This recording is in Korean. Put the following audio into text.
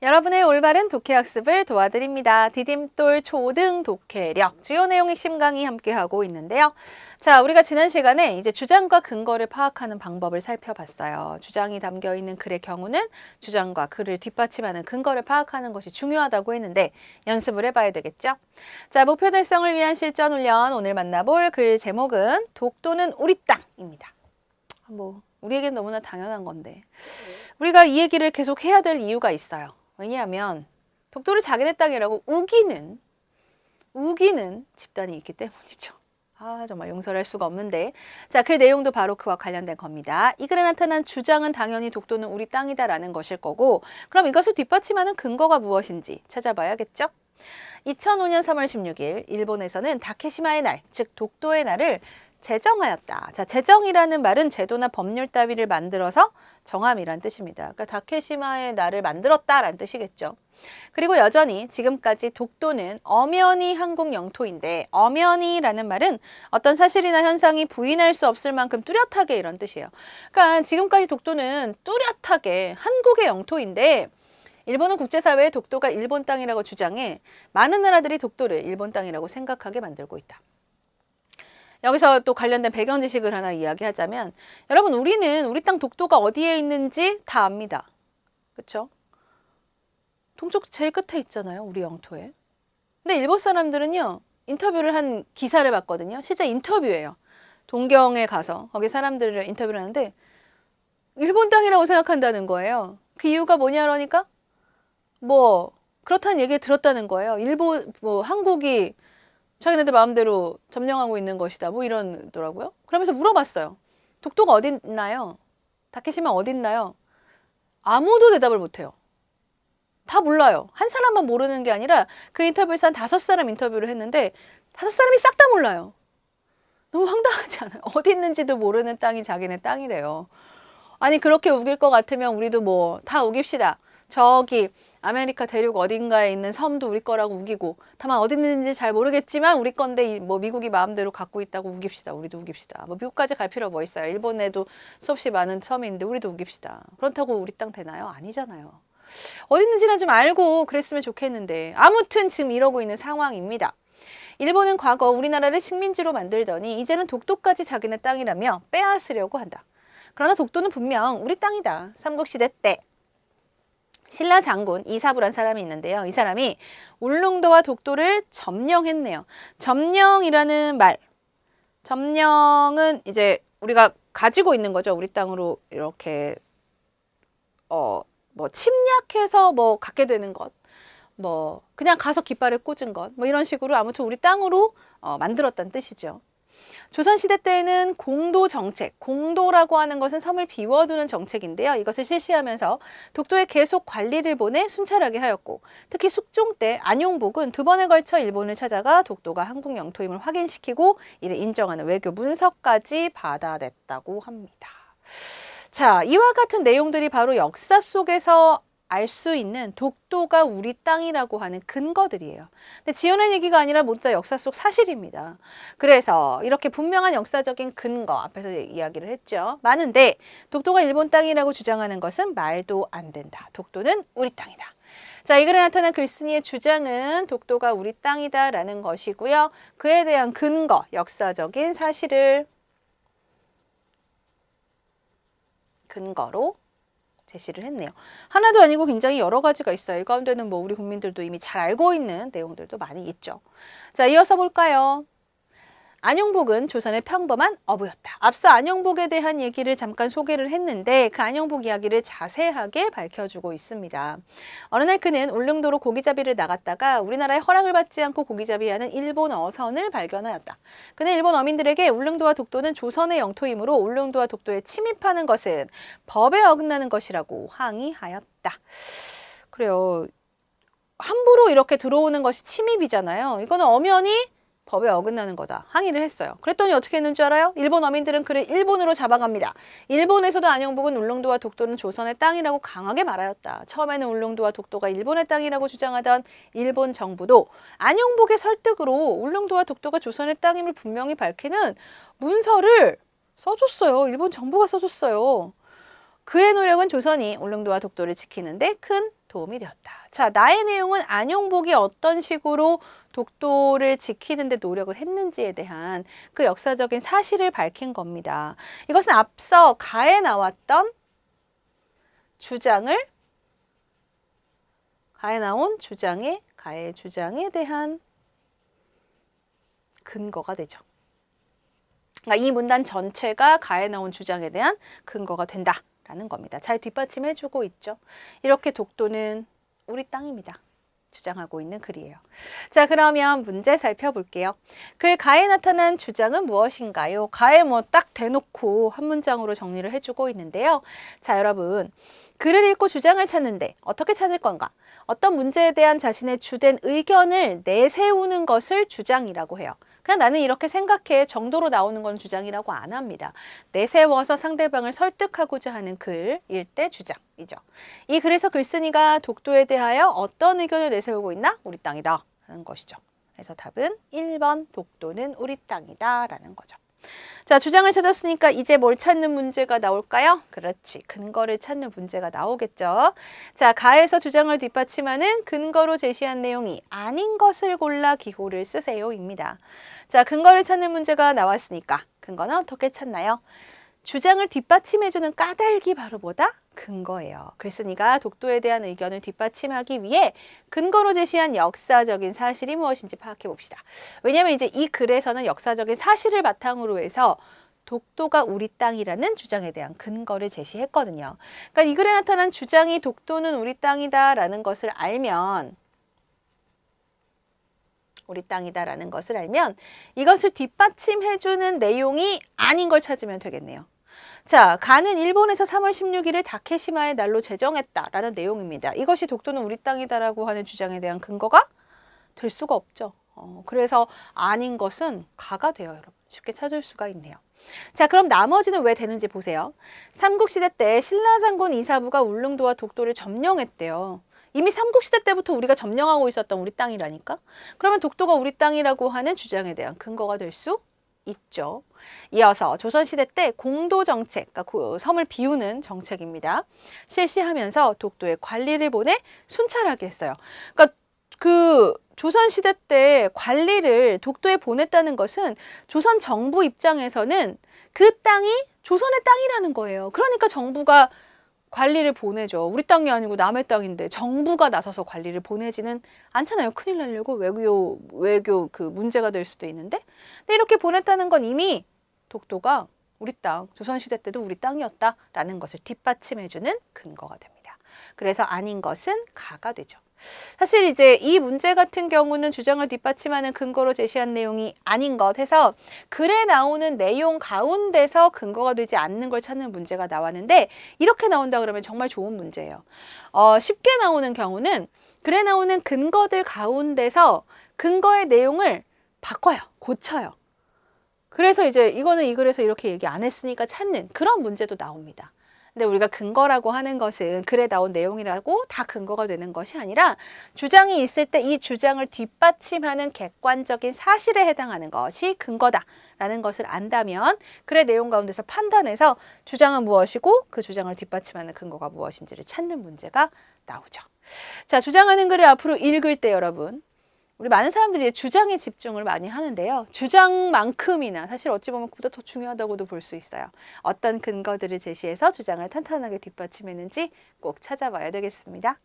여러분의 올바른 독해학습을 도와드립니다. 디딤돌 초등 독해력 주요 내용 핵심 강의 함께하고 있는데요. 자, 우리가 지난 시간에 이제 주장과 근거를 파악하는 방법을 살펴봤어요. 주장이 담겨 있는 글의 경우는 주장과 글을 뒷받침하는 근거를 파악하는 것이 중요하다고 했는데 연습을 해봐야 되겠죠? 자, 목표 달성을 위한 실전 훈련 오늘 만나볼 글 제목은 독도는 우리 땅입니다. 우리에겐 너무나 당연한 건데 우리가 이 얘기를 계속 해야 될 이유가 있어요. 왜냐하면 독도를 자기네 땅이라고 우기는 집단이 있기 때문이죠. 정말 용서를 할 수가 없는데. 자, 그 내용도 바로 그와 관련된 겁니다. 이 글에 나타난 주장은 당연히 독도는 우리 땅이다라는 것일 거고, 그럼 이것을 뒷받침하는 근거가 무엇인지 찾아봐야겠죠? 2005년 3월 16일 일본에서는 다케시마의 날, 즉 독도의 날을 제정하였다. 자, 제정이라는 말은 제도나 법률 따위를 만들어서 정함이란 뜻입니다. 그러니까 다케시마의 날을 만들었다라는 뜻이겠죠. 그리고 여전히 지금까지 독도는 엄연히 한국 영토인데, 엄연히라는 말은 어떤 사실이나 현상이 부인할 수 없을 만큼 뚜렷하게 이런 뜻이에요. 그러니까 지금까지 독도는 뚜렷하게 한국의 영토인데 일본은 국제사회에 독도가 일본 땅이라고 주장해 많은 나라들이 독도를 일본 땅이라고 생각하게 만들고 있다. 여기서 또 관련된 배경 지식을 하나 이야기하자면, 여러분, 우리는 우리 땅 독도가 어디에 있는지 다 압니다. 그렇죠? 동쪽 제일 끝에 있잖아요, 우리 영토에. 근데 일본 사람들은요, 인터뷰를 한 기사를 봤거든요. 실제 인터뷰예요. 동경에 가서 거기 사람들을 인터뷰를 하는데 일본 땅이라고 생각한다는 거예요. 그 이유가 뭐냐라니까? 그렇다는 얘기를 들었다는 거예요. 한국이 자기네들 마음대로 점령하고 있는 것이다. 이러더라고요. 그러면서 물어봤어요. 독도가 어디 있나요? 다케시마 어디 있나요? 아무도 대답을 못해요. 다 몰라요. 한 사람만 모르는 게 아니라 그 인터뷰에서 한 5사람 인터뷰를 했는데 5사람이 싹 다 몰라요. 너무 황당하지 않아요? 어디 있는지도 모르는 땅이 자기네 땅이래요. 아니, 그렇게 우길 것 같으면 우리도 다 우깁시다. 저기 아메리카 대륙 어딘가에 있는 섬도 우리 거라고 우기고, 다만 어디 있는지 잘 모르겠지만 우리 건데 미국이 마음대로 갖고 있다고 우깁시다. 우리도 우깁시다. 미국까지 갈 필요 뭐 있어요. 일본에도 수없이 많은 섬이 있는데 우리도 우깁시다. 그렇다고 우리 땅 되나요? 아니잖아요. 어디 있는지는 좀 알고 그랬으면 좋겠는데, 아무튼 지금 이러고 있는 상황입니다. 일본은 과거 우리나라를 식민지로 만들더니 이제는 독도까지 자기네 땅이라며 빼앗으려고 한다. 그러나 독도는 분명 우리 땅이다. 삼국시대 때 신라 장군 이사부란 사람이 있는데요. 이 사람이 울릉도와 독도를 점령했네요. 점령이라는 말, 점령은 이제 우리가 가지고 있는 거죠. 우리 땅으로 이렇게 침략해서 갖게 되는 것, 그냥 가서 깃발을 꽂은 것, 이런 식으로 아무튼 우리 땅으로 만들었다는 뜻이죠. 조선시대 때에는 공도 정책, 공도라고 하는 것은 섬을 비워두는 정책인데요. 이것을 실시하면서 독도에 계속 관리를 보내 순찰하게 하였고, 특히 숙종 때 안용복은 2번에 걸쳐 일본을 찾아가 독도가 한국 영토임을 확인시키고 이를 인정하는 외교 문서까지 받아냈다고 합니다. 자, 이와 같은 내용들이 바로 역사 속에서 알 수 있는 독도가 우리 땅이라고 하는 근거들이에요. 근데 지어낸 얘기가 아니라 모두 다 역사 속 사실입니다. 그래서 이렇게 분명한 역사적인 근거, 앞에서 이야기를 했죠. 많은데 독도가 일본 땅이라고 주장하는 것은 말도 안 된다. 독도는 우리 땅이다. 자, 이 글에 나타난 글쓴이의 주장은 독도가 우리 땅이다라는 것이고요. 그에 대한 근거, 역사적인 사실을 근거로 제시를 했네요. 하나도 아니고 굉장히 여러 가지가 있어요. 이 가운데는 우리 국민들도 이미 잘 알고 있는 내용들도 많이 있죠. 자, 이어서 볼까요? 안용복은 조선의 평범한 어부였다. 앞서 안용복에 대한 얘기를 잠깐 소개를 했는데 그 안용복 이야기를 자세하게 밝혀주고 있습니다. 어느 날 그는 울릉도로 고기잡이를 나갔다가 우리나라의 허락을 받지 않고 고기잡이하는 일본 어선을 발견하였다. 그는 일본 어민들에게 울릉도와 독도는 조선의 영토이므로 울릉도와 독도에 침입하는 것은 법에 어긋나는 것이라고 항의하였다. 그래요. 함부로 이렇게 들어오는 것이 침입이잖아요. 이거는 엄연히 법에 어긋나는 거다. 항의를 했어요. 그랬더니 어떻게 했는 줄 알아요? 일본 어민들은 그를 일본으로 잡아갑니다. 일본에서도 안용복은 울릉도와 독도는 조선의 땅이라고 강하게 말하였다. 처음에는 울릉도와 독도가 일본의 땅이라고 주장하던 일본 정부도 안용복의 설득으로 울릉도와 독도가 조선의 땅임을 분명히 밝히는 문서를 써줬어요. 일본 정부가 써줬어요. 그의 노력은 조선이 울릉도와 독도를 지키는데 큰 도움이 되었다. 자, 나의 내용은 안용복이 어떤 식으로 독도를 지키는 데 노력을 했는지에 대한 그 역사적인 사실을 밝힌 겁니다. 이것은 앞서 가에 나왔던 주장을 가에 나온 가의 주장에 대한 근거가 되죠. 그러니까 이 문단 전체가 가에 나온 주장에 대한 근거가 된다라는 겁니다. 잘 뒷받침해주고 있죠. 이렇게 독도는 우리 땅입니다. 주장하고 있는 글이에요. 자, 그러면 문제 살펴볼게요. 글 가에 나타난 주장은 무엇인가요? 가에 뭐 딱 대놓고 한 문장으로 정리를 해주고 있는데요. 자, 여러분, 글을 읽고 주장을 찾는데 어떻게 찾을 건가? 어떤 문제에 대한 자신의 주된 의견을 내세우는 것을 주장이라고 해요. 그냥 나는 이렇게 생각해 정도로 나오는 건 주장이라고 안 합니다. 내세워서 상대방을 설득하고자 하는 글일 때 주장이죠. 이 글에서 글쓴이가 독도에 대하여 어떤 의견을 내세우고 있나? 우리 땅이다 라는 것이죠. 그래서 답은 1번 독도는 우리 땅이다 라는 거죠. 자, 주장을 찾았으니까 이제 뭘 찾는 문제가 나올까요? 그렇지, 근거를 찾는 문제가 나오겠죠. 자, 가에서 주장을 뒷받침하는 근거로 제시한 내용이 아닌 것을 골라 기호를 쓰세요 입니다. 자, 근거를 찾는 문제가 나왔으니까 근거는 어떻게 찾나요? 주장을 뒷받침해주는 까닭이 바로 뭐다? 근거예요. 글쓴이가 독도에 대한 의견을 뒷받침하기 위해 근거로 제시한 역사적인 사실이 무엇인지 파악해 봅시다. 왜냐하면 이제 이 글에서는 역사적인 사실을 바탕으로 해서 독도가 우리 땅이라는 주장에 대한 근거를 제시했거든요. 그러니까 이 글에 나타난 주장이 독도는 우리 땅이다라는 것을 알면 이것을 뒷받침해주는 내용이 아닌 걸 찾으면 되겠네요. 자, 가는 일본에서 3월 16일을 다케시마의 날로 제정했다라는 내용입니다. 이것이 독도는 우리 땅이다라고 하는 주장에 대한 근거가 될 수가 없죠. 그래서 아닌 것은 가가 돼요, 여러분. 쉽게 찾을 수가 있네요. 자, 그럼 나머지는 왜 되는지 보세요. 삼국시대 때 신라장군 이사부가 울릉도와 독도를 점령했대요. 이미 삼국시대 때부터 우리가 점령하고 있었던 우리 땅이라니까? 그러면 독도가 우리 땅이라고 하는 주장에 대한 근거가 될 수 있죠. 이어서 조선시대 때 공도정책, 그러니까 그 섬을 비우는 정책입니다. 실시하면서 독도에 관리를 보내 순찰하게 했어요. 그러니까 그 조선시대 때 관리를 독도에 보냈다는 것은 조선 정부 입장에서는 그 땅이 조선의 땅이라는 거예요. 그러니까 정부가 관리를 보내죠. 우리 땅이 아니고 남의 땅인데 정부가 나서서 관리를 보내지는 않잖아요. 큰일 나려고 외교 그 문제가 될 수도 있는데. 근데 이렇게 보냈다는 건 이미 독도가 우리 땅, 조선시대 때도 우리 땅이었다라는 것을 뒷받침해주는 근거가 됩니다. 그래서 아닌 것은 가가 되죠. 사실 이제 이 문제 같은 경우는 주장을 뒷받침하는 근거로 제시한 내용이 아닌 것 해서 글에 나오는 내용 가운데서 근거가 되지 않는 걸 찾는 문제가 나왔는데 이렇게 나온다 그러면 정말 좋은 문제예요. 쉽게 나오는 경우는 글에 나오는 근거들 가운데서 근거의 내용을 바꿔요. 고쳐요. 그래서 이제 이거는 이 글에서 이렇게 얘기 안 했으니까 찾는 그런 문제도 나옵니다. 근데 우리가 근거라고 하는 것은 글에 나온 내용이라고 다 근거가 되는 것이 아니라 주장이 있을 때 이 주장을 뒷받침하는 객관적인 사실에 해당하는 것이 근거다라는 것을 안다면 글의 내용 가운데서 판단해서 주장은 무엇이고 그 주장을 뒷받침하는 근거가 무엇인지를 찾는 문제가 나오죠. 자, 주장하는 글을 앞으로 읽을 때 여러분, 우리 많은 사람들이 주장에 집중을 많이 하는데요. 주장만큼이나 사실 어찌 보면 그보다 더 중요하다고도 볼 수 있어요. 어떤 근거들을 제시해서 주장을 탄탄하게 뒷받침했는지 꼭 찾아봐야 되겠습니다.